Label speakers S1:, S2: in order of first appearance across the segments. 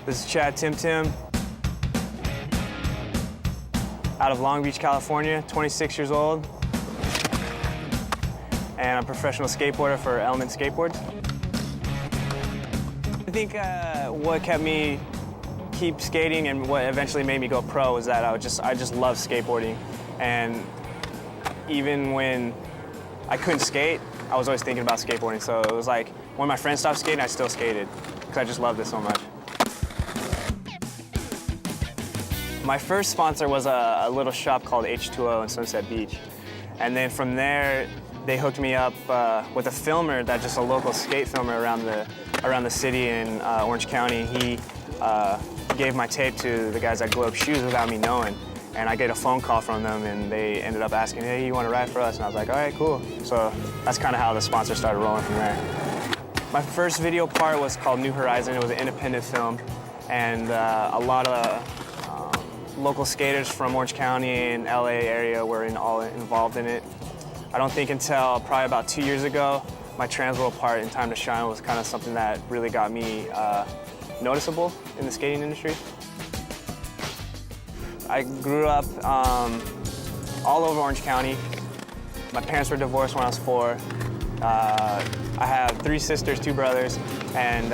S1: This is Chad Tim Tim, out of Long Beach, California, 26 years old. And I'm a professional skateboarder for Element Skateboards. I think what kept me keep skating and what eventually made me go pro was that I just love skateboarding. And even when I couldn't skate, I was always thinking about skateboarding. So it was like when my friends stopped skating, I still skated because I just loved it so much. My first sponsor was a little shop called H2O in Sunset Beach. And then from there, they hooked me up with a filmer, that's just a local skate filmer around the city in Orange County. He gave my tape to the guys at Globe Shoes without me knowing. And I get a phone call from them, and they ended up asking, hey, you want to ride for us? And I was like, all right, cool. So that's kind of how the sponsor started rolling from there. My first video part was called New Horizon. It was an independent film, and a lot of local skaters from Orange County and LA area were all involved in it. I don't think until probably about 2 years ago, my Transworld part in Time to Shine was kind of something that really got me noticeable in the skating industry. I grew up all over Orange County. My parents were divorced when I was 4. I have 3 sisters, 2 brothers, and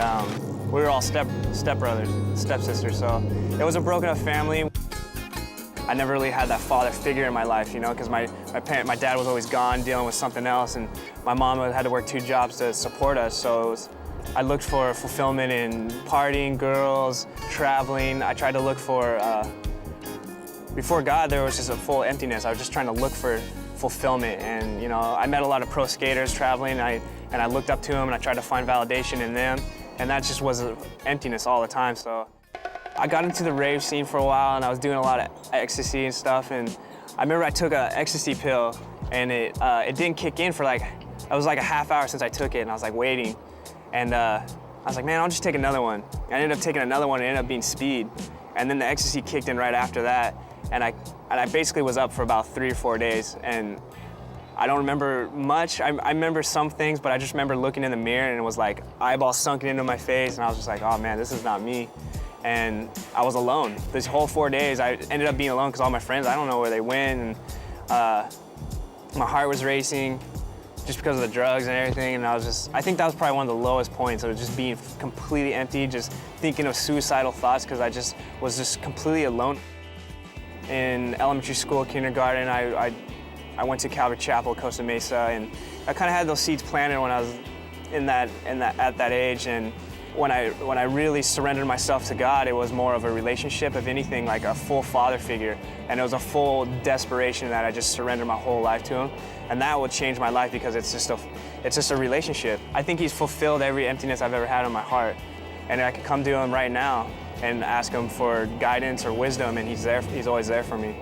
S1: we were all stepbrothers, stepsisters, so it was a broken up family. I never really had that father figure in my life, you know, because my dad was always gone dealing with something else, and my mom had to work 2 jobs to support us. So I looked for fulfillment in partying, girls, traveling. I tried to look for, before God, there was just a full emptiness. I was just trying to look for fulfillment, and you know, I met a lot of pro skaters traveling, and I looked up to them, and I tried to find validation in them, and that just was emptiness all the time. So I got into the rave scene for a while, and I was doing a lot of ecstasy and stuff, and I remember I took an ecstasy pill, and it didn't kick in for it was like a half hour since I took it, and I was like waiting, and I was like, man, I'll just take another one. I ended up taking another one, and it ended up being speed, and then the ecstasy kicked in right after that, and I basically was up for about 3 or 4 days, and I don't remember much. I remember some things, but I just remember looking in the mirror, and it was like eyeballs sunken into my face, and I was just like, oh man, this is not me. And I was alone. This whole 4 days, I ended up being alone because all my friends, I don't know where they went, and my heart was racing just because of the drugs and everything, and I think that was probably one of the lowest points. Of just being completely empty, just thinking of suicidal thoughts because I was just completely alone. In elementary school, kindergarten, I went to Calvary Chapel, Costa Mesa, and I kind of had those seeds planted when I was at that age. And when I really surrendered myself to God, it was more of a relationship, if anything, like a full father figure. And it was a full desperation that I just surrendered my whole life to Him. And that would change my life because it's just a relationship. I think He's fulfilled every emptiness I've ever had in my heart. And I could come to Him right now and ask Him for guidance or wisdom, and He's always there for me.